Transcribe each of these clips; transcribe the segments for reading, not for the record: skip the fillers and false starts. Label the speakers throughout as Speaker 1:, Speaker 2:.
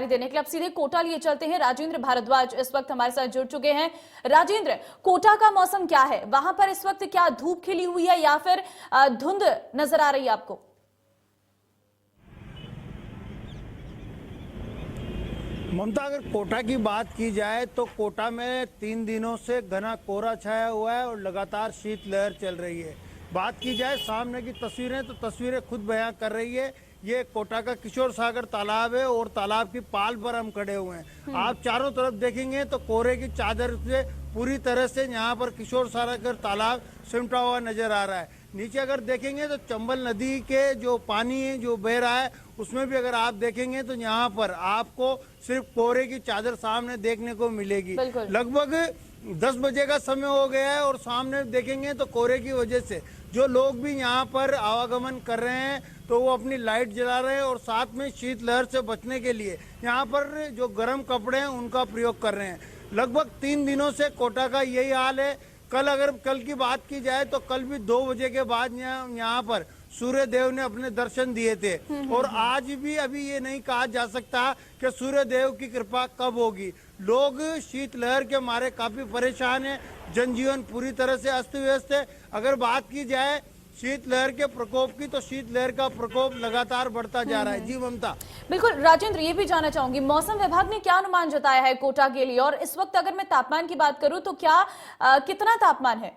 Speaker 1: जानकारी देने के लिए अब सीधे कोटा लिए चलते हैं। राजेंद्र भारद्वाज इस वक्त हमारे साथ जुड़ चुके हैं। राजेंद्र, कोटा का मौसम क्या है? वहां पर इस वक्त क्या धूप खिली हुई है या फिर धुंध नजर आ रही है आपको?
Speaker 2: ममता, अगर कोटा की बात की जाए तो कोटा में 3 दिनों से घना कोहरा छाया हुआ है और लगातार शीतलहर चल रही है। बात की जाए सामने की तस्वीरें तो तस्वीरें खुद बयां कर रही है। ये कोटा का किशोर सागर तालाब है और तालाब की पाल पर हम खड़े हुए हैं। आप चारों तरफ देखेंगे तो कोहरे की चादर से पूरी तरह से यहाँ पर किशोर सागर तालाब सिमटा हुआ नजर आ रहा है। नीचे अगर देखेंगे तो चंबल नदी के जो पानी है जो बह रहा है उसमें भी अगर आप देखेंगे तो यहाँ पर आपको सिर्फ कोहरे की चादर सामने देखने को मिलेगी। लगभग 10 बजे का समय हो गया है और सामने देखेंगे तो कोहरे की वजह से जो लोग भी यहाँ पर आवागमन कर रहे हैं तो वो अपनी लाइट जला रहे हैं और साथ में शीतलहर से बचने के लिए यहाँ पर जो गर्म कपड़े हैं उनका प्रयोग कर रहे हैं। लगभग 3 दिनों से कोटा का यही हाल है। कल की बात की जाए तो कल भी 2 बजे के बाद यहाँ पर सूर्य देव ने अपने दर्शन दिए थे और आज भी अभी ये नहीं कहा जा सकता कि सूर्य देव की कृपा कब होगी। लोग शीतलहर के मारे काफी परेशान हैं। जनजीवन पूरी तरह से अस्त व्यस्त है। अगर बात की जाए शीतलहर के प्रकोप की तो शीतलहर का प्रकोप लगातार बढ़ता जा रहा है। जी ममता।
Speaker 1: बिल्कुल राजेंद्र, ये भी जानना चाहूंगी मौसम विभाग ने क्या अनुमान जताया है कोटा के लिए, और इस वक्त अगर मैं तापमान की बात करूं तो क्या कितना तापमान है?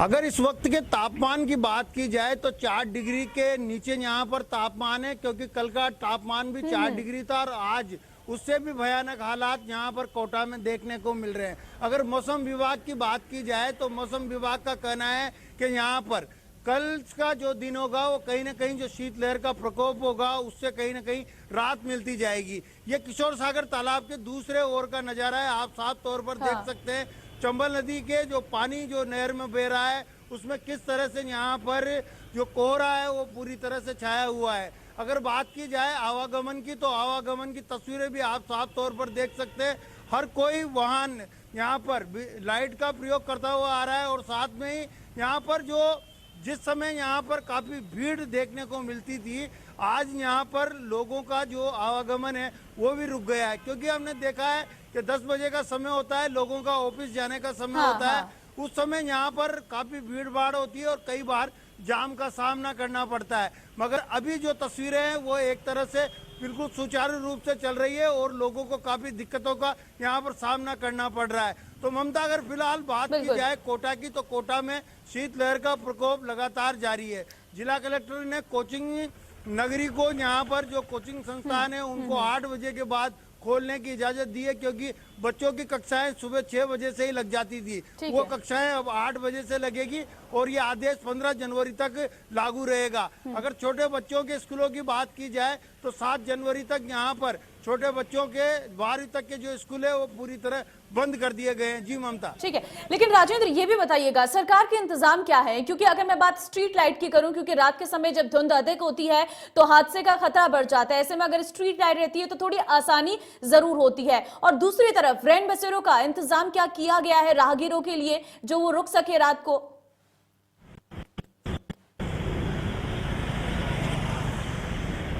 Speaker 2: अगर इस वक्त के तापमान की बात की जाए तो 4 डिग्री के नीचे यहाँ पर तापमान है, क्योंकि कल का तापमान भी 4 डिग्री था और आज उससे भी भयानक हालात यहाँ पर कोटा में देखने को मिल रहे हैं। अगर मौसम विभाग की बात की जाए तो मौसम विभाग का कहना है कि यहाँ पर कल का जो दिन होगा वो कहीं ना कहीं जो शीतलहर का प्रकोप होगा उससे कहीं ना कहीं राहत मिलती जाएगी। ये किशोर सागर तालाब के दूसरे ओर का नजारा है। आप साफ तौर पर देख सकते हैं चंबल नदी के जो पानी जो नहर में बह रहा है उसमें किस तरह से यहाँ पर जो कोहरा है वो पूरी तरह से छाया हुआ है। अगर बात की जाए आवागमन की तो आवागमन की तस्वीरें भी आप साफ तौर पर देख सकते हैं। हर कोई वाहन यहाँ पर लाइट का प्रयोग करता हुआ आ रहा है और साथ में ही यहाँ पर जो जिस समय यहाँ पर काफी भीड़ देखने को मिलती थी, आज यहाँ पर लोगों का जो आवागमन है वो भी रुक गया है, क्योंकि हमने देखा है कि 10 बजे का समय होता है, लोगों का ऑफिस जाने का समय होता है। उस समय यहाँ पर काफी भीड़ भाड़ होती है और कई बार जाम का सामना करना पड़ता है। मगर अभी जो तस्वीरें हैं वो एक तरह से बिल्कुल सुचारू रूप से चल रही है और लोगों को काफी दिक्कतों का यहाँ पर सामना करना पड़ रहा है। तो ममता, अगर फिलहाल बात की जाए कोटा की तो कोटा में शीतलहर का प्रकोप लगातार जारी है। जिला कलेक्टर ने कोचिंग नगरी को यहाँ पर जो कोचिंग संस्थान है उनको 8 बजे के बाद खोलने की इजाजत दी है, क्योंकि बच्चों की कक्षाएं सुबह 6 बजे से ही लग जाती थी। वो कक्षाएं अब 8 बजे से लगेगी और ये आदेश 15 जनवरी तक लागू रहेगा। अगर छोटे बच्चों के स्कूलों की बात की जाए तो 7 जनवरी तक यहाँ पर छोटे बच्चों के 12वीं तक के जो स्कूल है वो पूरी तरह बंद कर दिए गए हैं। जी ममता।
Speaker 1: ठीक है, लेकिन राजेंद्र ये भी बताइएगा सरकार के इंतजाम क्या है, क्योंकि अगर मैं बात स्ट्रीट लाइट की करूं, क्योंकि रात के समय जब धुंध अधिक होती है तो हादसे का खतरा बढ़ जाता है। ऐसे में अगर स्ट्रीट लाइट रहती है तो थोड़ी आसानी जरूर होती है। और दूसरी तरफ रैन बसेरों का इंतजाम क्या किया गया है राहगीरों के लिए जो वो रुक सके रात को?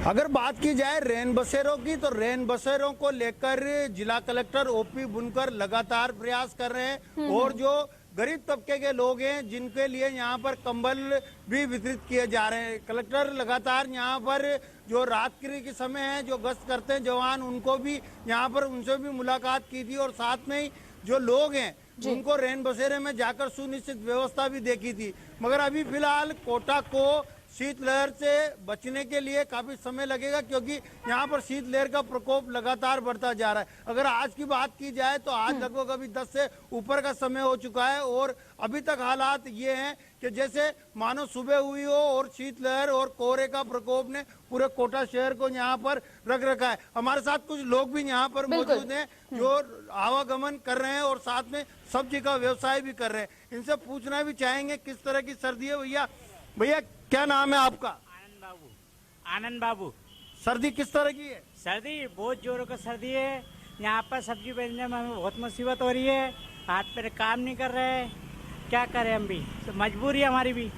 Speaker 2: अगर बात की जाए रैन बसेरों की तो रैन बसेरों को लेकर जिला कलेक्टर ओपी बुनकर लगातार प्रयास कर रहे हैं और जो गरीब तबके के लोग हैं जिनके लिए यहाँ पर कंबल भी वितरित किए जा रहे हैं। कलेक्टर लगातार यहाँ पर जो रात्रि के समय है जो गश्त करते हैं जवान, उनको भी यहाँ पर उनसे भी मुलाकात की थी और साथ में ही जो लोग हैं उनको रैन बसेरे में जाकर सुनिश्चित व्यवस्था भी देखी थी। मगर अभी फिलहाल कोटा को शीतलहर से बचने के लिए काफी समय लगेगा, क्योंकि यहाँ पर शीतलहर का प्रकोप लगातार बढ़ता जा रहा है। अगर आज की बात की जाए तो आज लगभग अभी 10 से ऊपर का समय हो चुका है और अभी तक हालात ये हैं कि जैसे मानो सुबह हुई हो और शीतलहर और कोहरे का प्रकोप ने पूरे कोटा शहर को यहाँ पर रख रखा है। हमारे साथ कुछ लोग भी यहाँ पर मौजूद हैं जो आवागमन कर रहे हैं और साथ में सब्जी का व्यवसाय भी कर रहे हैं। इनसे पूछना भी चाहेंगे किस तरह की सर्दी है। भैया क्या नाम है आपका?
Speaker 3: आनंद बाबू। आनंद बाबू।
Speaker 2: सर्दी किस तरह की है?
Speaker 3: सर्दी बहुत जोरों का सर्दी है। यहाँ पर सब्जी बेचने में हमें बहुत मुसीबत हो रही है। हाथ पैर काम नहीं कर रहे, क्या करें हम भी, तो मजबूरी है हमारी भी।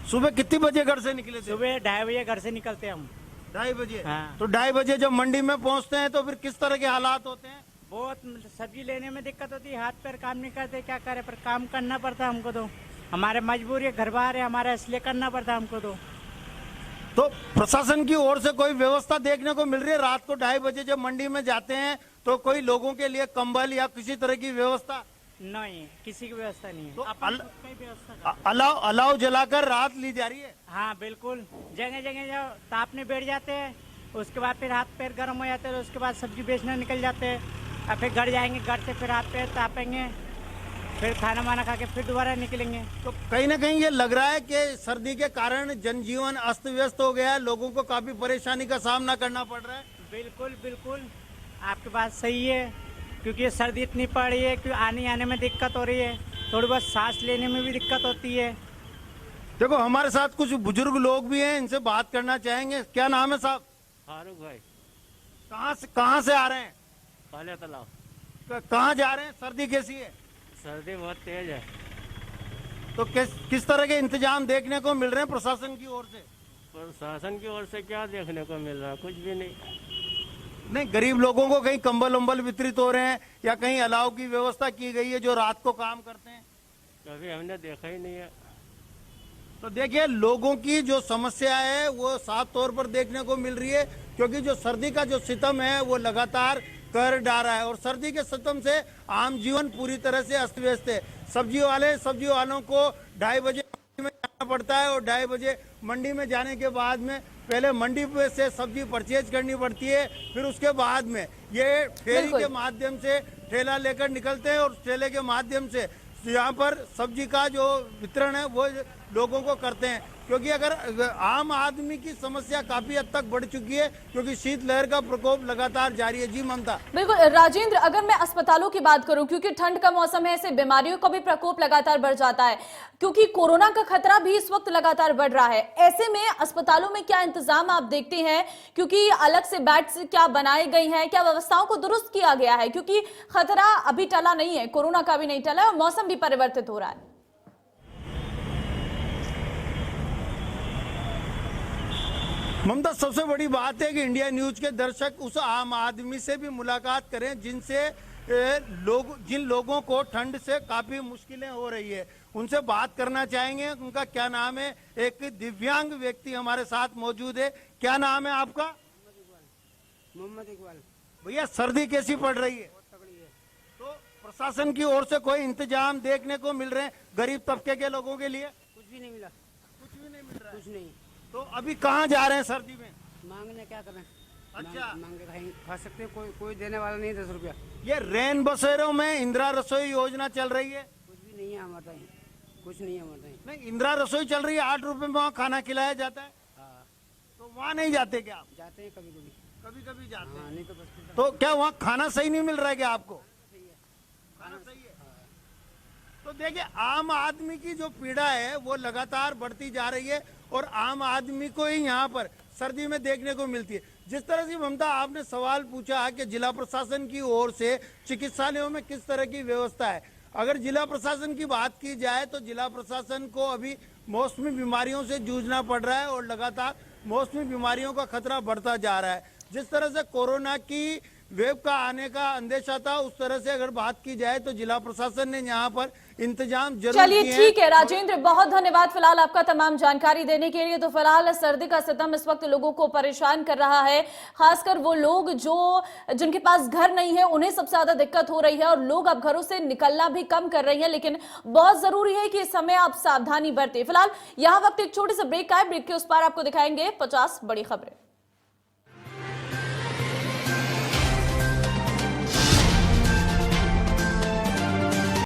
Speaker 2: सुबह कितनी बजे घर से निकले थे?
Speaker 3: सुबह 2:30 बजे घर से निकलते हैं हम।
Speaker 2: 2:30 बजे।
Speaker 3: हाँ।
Speaker 2: तो 2:30 बजे जब मंडी में पहुंचते हैं तो फिर किस तरह के हालात होते हैं?
Speaker 3: बहुत सब्जी लेने में दिक्कत होती है, हाथ पैर काम नहीं करते, क्या करे, पर काम करना पड़ता है हमको। तो हमारे मजबूरी है, घर बार है हमारा, इसलिए करना पड़ता है हमको।
Speaker 2: तो प्रशासन की ओर से कोई व्यवस्था देखने को मिल रही है? रात को 2:30 बजे जब मंडी में जाते हैं तो कोई लोगों के लिए कंबल या किसी तरह की व्यवस्था?
Speaker 3: नहीं, किसी की व्यवस्था नहीं है।
Speaker 2: तो
Speaker 3: अपन खुद का ही व्यवस्था करते
Speaker 2: अलाव जलाकर रात ली जा रही है?
Speaker 3: हैं। हाँ बिल्कुल, जगह जगह जब तापने बैठ जाते हैं, उसके बाद फिर हाथ पैर गर्म हो जाते हैं, तो उसके बाद सब्जी बेचने निकल जाते हैं। और फिर घर जाएंगे, घर से फिर हाथ पैर तापेंगे, फिर खाना वाना खा के फिर दोबारा निकलेंगे।
Speaker 2: तो कहीं ना कहीं ये लग रहा है कि सर्दी के कारण जनजीवन अस्त व्यस्त हो गया है, लोगों को काफी परेशानी का सामना करना पड़ रहा है।
Speaker 3: बिल्कुल बिल्कुल, आपकी बात सही है, क्योंकि सर्दी इतनी पड़ रही है कि आने में दिक्कत हो रही है, थोड़ी बहुत सांस लेने में भी दिक्कत होती है।
Speaker 2: देखो हमारे साथ कुछ बुजुर्ग लोग भी हैं, इनसे बात करना चाहेंगे। क्या नाम है साहब?
Speaker 3: फारूक भाई।
Speaker 2: कहाँ से आ रहे हैं?
Speaker 3: पहले तालाब।
Speaker 2: कहाँ जा रहे हैं? सर्दी कैसी है?
Speaker 3: सर्दी बहुत तेज है।
Speaker 2: तो किस तरह के इंतजाम देखने को मिल रहे हैं प्रशासन की ओर से?
Speaker 3: प्रशासन की ओर से क्या देखने को मिल रहा है? कुछ भी नहीं।
Speaker 2: नहीं, गरीब लोगों को कहीं कंबल उम्बल वितरित हो रहे हैं या कहीं अलाव की व्यवस्था की गई है जो रात को काम करते हैं?
Speaker 3: कभी हमने देखा ही नहीं है।
Speaker 2: तो देखिए, लोगों की जो समस्या है वो साफ तौर पर देखने को मिल रही है, क्योंकि जो सर्दी का जो सितम है वो लगातार कहर डा रहा है और सर्दी के सितम से आम जीवन पूरी तरह से अस्त व्यस्त है। सब्जी वालों को 2:30 बजे मंडी में जाना पड़ता है और 2:30 बजे मंडी में जाने के बाद में पहले मंडी पे से सब्जी परचेज करनी पड़ती है, फिर उसके बाद में ये फेरी के माध्यम से ठेला लेकर निकलते हैं और ठेले के माध्यम से यहाँ पर सब्जी का जो वितरण है वो लोगों को करते हैं। क्योंकि अगर आम आदमी की समस्या काफी हद तक बढ़ चुकी है, क्योंकि शीतलहर का प्रकोप लगातार जारी है। जी ममता।
Speaker 1: बिल्कुल राजेंद्र, अगर मैं अस्पतालों की बात करूं, क्योंकि ठंड का मौसम है, ऐसे बीमारियों का भी प्रकोप लगातार बढ़ जाता है, क्योंकि कोरोना का खतरा भी इस वक्त लगातार बढ़ रहा है। ऐसे में अस्पतालों में क्या इंतजाम आप देखते हैं? क्योंकि अलग से बेड्स क्या बनाए गए हैं, क्या व्यवस्थाओं को दुरुस्त किया गया है? क्योंकि खतरा अभी टला नहीं है, कोरोना का भी नहीं टला है और मौसम भी परिवर्तित हो रहा है।
Speaker 2: ममता, सबसे बड़ी बात है कि इंडिया न्यूज के दर्शक उस आम आदमी से भी मुलाकात करें जिन लोगों को ठंड से काफी मुश्किलें हो रही है, उनसे बात करना चाहेंगे। उनका क्या नाम है? एक दिव्यांग व्यक्ति हमारे साथ मौजूद है। क्या नाम है आपका?
Speaker 3: मोहम्मद इकबाल।
Speaker 2: भैया, सर्दी कैसी पड़ रही है? तो प्रशासन की ओर से कोई इंतजाम देखने को मिल रहे हैं गरीब तबके के लोगों के लिए?
Speaker 3: कुछ भी नहीं मिला।
Speaker 2: कुछ भी नहीं मिल रहा है।
Speaker 3: कुछ नहीं।
Speaker 2: तो अभी कहाँ जा रहे हैं सर्दी में?
Speaker 3: मांगने क्या करें?
Speaker 2: अच्छा।
Speaker 3: मांग के खा सकते हैं, कोई देने वाला नहीं। 10 रुपया।
Speaker 2: ये रैन बसेरों में इंदिरा रसोई योजना चल रही है?
Speaker 3: कुछ भी नहीं है हमारे यहाँ, कुछ नहीं है हमारे यहाँ।
Speaker 2: नहीं, इंदिरा रसोई चल रही है, 8 रुपए में वहाँ खाना खिलाया जाता है।
Speaker 3: हाँ,
Speaker 2: तो वहाँ नहीं जाते क्या आप?
Speaker 3: जाते हैं कभी कभी।
Speaker 2: कभी कभी जाते
Speaker 3: हाँ,
Speaker 2: हैं।
Speaker 3: नहीं तो बस।
Speaker 2: तो क्या वहाँ खाना सही नहीं मिल रहा है क्या आपको? खाना सही है। तो देखिए, आम आदमी की जो पीड़ा है वो लगातार बढ़ती जा रही है और आम आदमी को ही यहाँ पर सर्दी में देखने को मिलती है। जिस तरह से ममता आपने सवाल पूछा कि जिला प्रशासन की ओर से चिकित्सालयों में किस तरह की व्यवस्था है, अगर जिला प्रशासन की बात की जाए तो जिला प्रशासन को अभी मौसमी बीमारियों से जूझना पड़ रहा है और लगातार मौसमी बीमारियों का खतरा बढ़ता जा रहा है। जिस तरह से कोरोना की वेव का आने का अंदेशा था, उस तरह से अगर बात की जाए तो जिला प्रशासन ने यहाँ पर इंतजाम जरूर
Speaker 1: चलिए
Speaker 2: किए हैं।
Speaker 1: ठीक है राजेंद्र, बहुत धन्यवाद फिलहाल आपका तमाम जानकारी देने के लिए। तो फिलहाल सर्दी का सितम इस वक्त लोगों को परेशान कर रहा है, खासकर वो लोग जिनके पास घर नहीं है, उन्हें सबसे ज्यादा दिक्कत हो रही है और लोग अब घरों से निकलना भी कम कर रही है। लेकिन बहुत जरूरी है कि इस समय आप सावधानी बरतें। फिलहाल यहाँ वक्त एक छोटे से ब्रेक का है, ब्रेक के उस पार आपको दिखाएंगे 50 बड़ी खबरें।